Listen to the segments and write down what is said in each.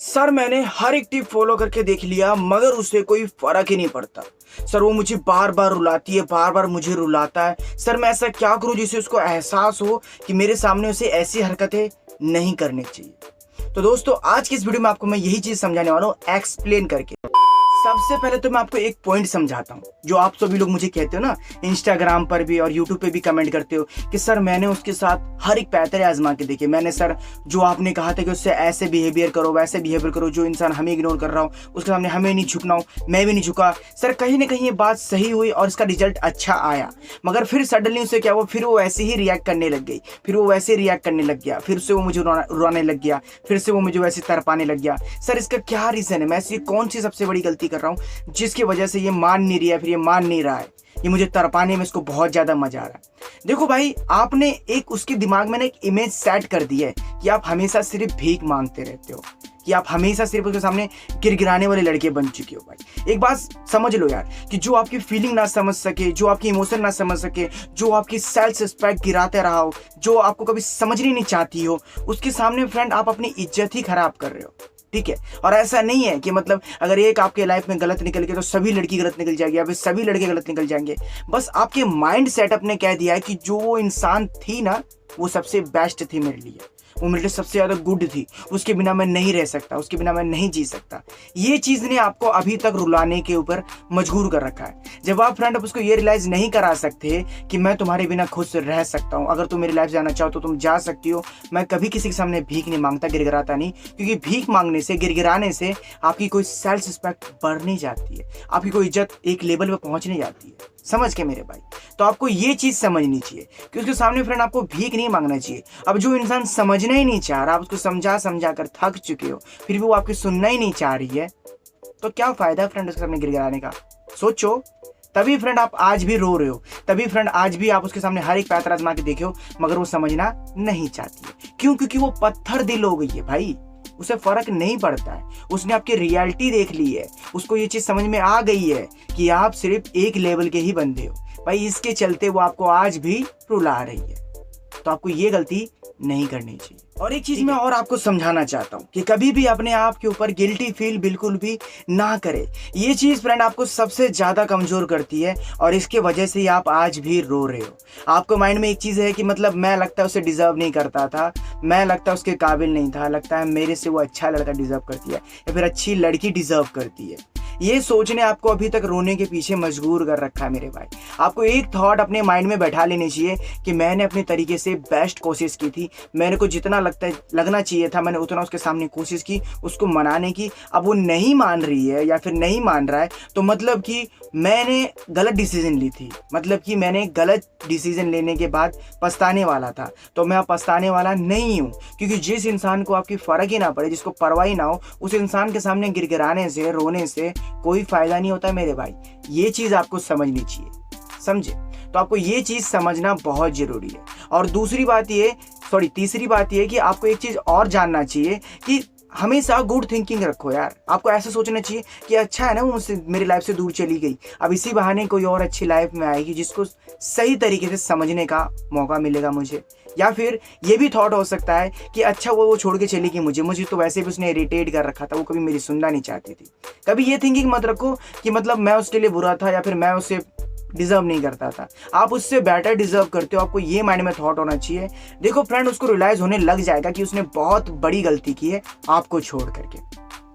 Sir मैंने हर एक tip follow करके देख लिया मगर उससे कोई फर्क ही नहीं पड़ता। सर वो मुझे बार बार रुलाती है, बार बार मुझे रुलाता है। सर मैं ऐसा क्या करूं जिससे उसको एहसास हो कि मेरे सामने उसे ऐसी हरकतें नहीं करनी चाहिए। तो दोस्तों आज की इस वीडियो में आपको मैं यही चीज समझाने वाला हूं एक्सप्लेन करके। सबसे पहले तो मैं आपको एक पॉइंट समझाता हूँ जो आप सभी लोग मुझे कहते हो ना, इंस्टाग्राम पर भी और यूट्यूब पे भी कमेंट करते हो कि सर मैंने उसके साथ हर एक पैतरे आजमा के देखे। मैंने सर जो आपने कहा था कि उससे ऐसे बिहेवियर करो, वैसे बिहेवियर करो, जो इंसान हमें इग्नोर कर रहा हो उसके सामने हमें नहीं झुकना हो, मैं भी नहीं झुका। सर कहीं ना कहीं ये बात सही हुई और इसका रिजल्ट अच्छा आया, मगर फिर सडनली उससे क्या हुआ, फिर वो वैसे ही रिएक्ट करने लग गई, फिर वो वैसे रिएक्ट करने लग गया, फिर से वो मुझे रुलाने लग गया, फिर से वो मुझे वैसे तड़पाने लग गया। सर इसका क्या रीजन है? मैं ऐसी कौन सी सबसे बड़ी गलती कर रहा हूँ जिसकी वजह से ये मान नहीं रही है, फिर ये मान नहीं रहा है, ये मुझे तड़पाने में इसको बहुत ज्यादा मजा आ रहा है। देखो भाई, आपने एक उसके दिमाग में ना एक इमेज सेट कर दी है कि आप हमेशा सिर्फ भीख मांगते रहते हो, कि आप हमेशा सिर्फ उसके सामने गिड़गिड़ाने वाले लड़के बन चुके हो। भाई एक बात समझ लो यार, कि जो आपकी फीलिंग ना समझ सके, जो आपकी इमोशन ना समझ सके, जो आपकी सेल्फ रिस्पेक्ट गिराते रहा हो, जो आपको कभी समझनी नहीं चाहती हो, उसके सामने फ्रेंड आप अपनी इज्जत ही खराब कर रहे हो। ठीक है, और ऐसा नहीं है कि मतलब अगर एक आपके लाइफ में गलत निकल गया तो सभी लड़की गलत निकल जाएगी या फिर सभी लड़के गलत निकल जाएंगे। बस आपके माइंड सेटअप ने कह दिया है कि जो वो इंसान थी ना, वो सबसे बेस्ट थी मेरे लिए, वो मेरे लिए सबसे ज़्यादा गुड थी, उसके बिना मैं नहीं रह सकता, उसके बिना मैं नहीं जी सकता। ये चीज़ ने आपको अभी तक रुलाने के ऊपर मजबूर कर रखा है। जब आप फ्रेंड अब उसको ये रियलाइज़ नहीं करा सकते कि मैं तुम्हारे बिना खुद से रह सकता हूँ, अगर तुम मेरी लाइफ जाना चाहो तो तुम जा सकती हो, मैं कभी किसी के सामने भीख नहीं मांगता, गिड़गिड़ाता नहीं, क्योंकि भीख मांगने से, गिड़गिड़ाने से आपकी कोई सेल्फ रिस्पेक्ट बढ़ नहीं जाती है, आपकी कोई इज्जत एक लेवल पर पहुँच नहीं जाती है। समझ के मेरे भाई, तो आपको ये चीज़ समझनी चाहिए कि उसके सामने फ्रेंड आपको भीख नहीं मांगना चाहिए। अब जो इंसान समझना ही नहीं चाह रहा, आप उसको समझा कर थक चुके हो, फिर भी वो आपकी सुनना ही नहीं चाह रही है, तो क्या फायदा फ्रेंड उसके सामने गिड़गिड़ाने का? सोचो। तभी फ्रेंड आप आज भी रो रहे हो, तभी फ्रेंड आज भी आप उसके सामने हर एक पैतरा आजमा के देखे हो, मगर वो समझना नहीं चाहती है। क्यों? क्योंकि वो पत्थर दिल हो गई है भाई, उसे फर्क नहीं पड़ता है, उसने आपकी रियलिटी देख ली है, उसको ये चीज समझ में आ गई है कि आप सिर्फ एक लेवल के ही बंदे हो। भाई इसके चलते वो आपको आज भी रुला रही है, तो आपको ये गलती नहीं करनी चाहिए। और एक चीज मैं और आपको समझाना चाहता हूँ कि कभी भी अपने आप के ऊपर गिल्टी फील बिल्कुल भी ना करे। ये चीज फ्रेंड आपको सबसे ज्यादा कमजोर करती है और इसके वजह से ही आप आज भी रो रहे हो। आपको माइंड में एक चीज है कि मतलब मैं लगता है उसे डिजर्व नहीं करता था, मैं लगता है उसके काबिल नहीं था, लगता है मेरे से वो अच्छा लड़का डिजर्व करती है या फिर अच्छी लड़की डिजर्व करती है। ये सोचने आपको अभी तक रोने के पीछे मजबूर कर रखा है मेरे भाई। आपको एक थॉट अपने माइंड में बैठा लेनी चाहिए कि मैंने अपने तरीके से बेस्ट कोशिश की थी, मैंने को जितना लगना चाहिए था मैंने उतना उसके सामने कोशिश की, उसको मनाने की। अब वो नहीं मान रही है या फिर नहीं मान रहा है तो मतलब कि मैंने गलत डिसीजन ली थी, मतलब कि मैंने गलत डिसीजन लेने के बाद पछताने वाला था, तो मैं अब पछताने वाला नहीं हूँ। क्योंकि जिस इंसान को आपकी फर्क ही ना पड़े, जिसको परवाह ही ना हो, उस इंसान के सामने गिड़गिड़ाने से, रोने से कोई फायदा नहीं होता मेरे भाई। ये चीज आपको समझनी चाहिए, समझे? तो आपको ये चीज समझना बहुत जरूरी है। और तीसरी बात ये कि आपको एक चीज और जानना चाहिए कि हमेशा गुड थिंकिंग रखो यार। आपको ऐसा सोचना चाहिए कि अच्छा है ना, वो मुझसे मेरी लाइफ से दूर चली गई, अब इसी बहाने कोई और अच्छी लाइफ में आएगी जिसको सही तरीके से समझने का मौका मिलेगा मुझे। या फिर ये भी थॉट हो सकता है कि अच्छा वो छोड़ के चली गई मुझे तो वैसे भी उसने इरिटेट कर रखा था, वो कभी मेरी सुनना नहीं चाहती थी। कभी ये थिंकिंग मत रखो कि मतलब मैं उसके लिए बुरा था या फिर मैं उसे डिजर्व नहीं करता था। आप उससे बेटर डिजर्व करते हो, आपको ये माइंड में थॉट होना चाहिए। देखो फ्रेंड, उसको रियलाइज होने लग जाएगा कि उसने बहुत बड़ी गलती की है आपको छोड़ करके,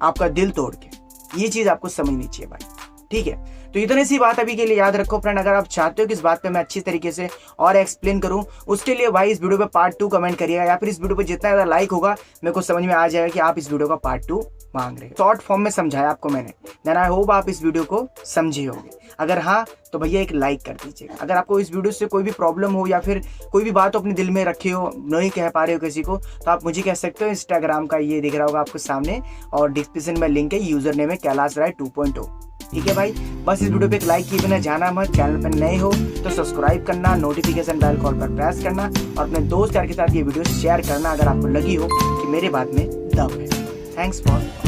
आपका दिल तोड़ के। ये चीज आपको समझनी चाहिए भाई, ठीक है? तो इतनी सी बात अभी के लिए याद रखो फ्रेंड। अगर आप चाहते हो कि इस बात पे मैं अच्छी तरीके से और एक्सप्लेन करूं, उसके लिए भाई इस वीडियो पे पार्ट 2 कमेंट करिएगा, या फिर इस वीडियो पे जितना ज़्यादा लाइक होगा मेरे को समझ में आ जाएगा कि आप इस वीडियो का पार्ट 2 मांग रहे हो। शॉर्ट फॉर्म में समझाया आपको मैंने, देन आई होप आप इस वीडियो को समझे होंगे। अगर हाँ तो भैया एक लाइक कर दीजिएगा। अगर आपको इस वीडियो से कोई भी प्रॉब्लम हो या फिर कोई भी बात अपने दिल में रखे हो, नहीं कह पा रहे हो किसी को, तो आप मुझे कह सकते हो। इंस्टाग्राम का ये दिख रहा होगा आपको सामने और डिस्क्रिप्शन में लिंक है, यूजर नेम है कैलाश राय 2.0। ठीक है भाई, बस इस वीडियो पे एक लाइक किए बिना जाना मत। चैनल पर नए हो तो सब्सक्राइब करना, नोटिफिकेशन बेल कॉल पर प्रेस करना और अपने दोस्त यार के साथ ये वीडियो शेयर करना अगर आपको लगी हो कि मेरे बात में दम है। Thanks for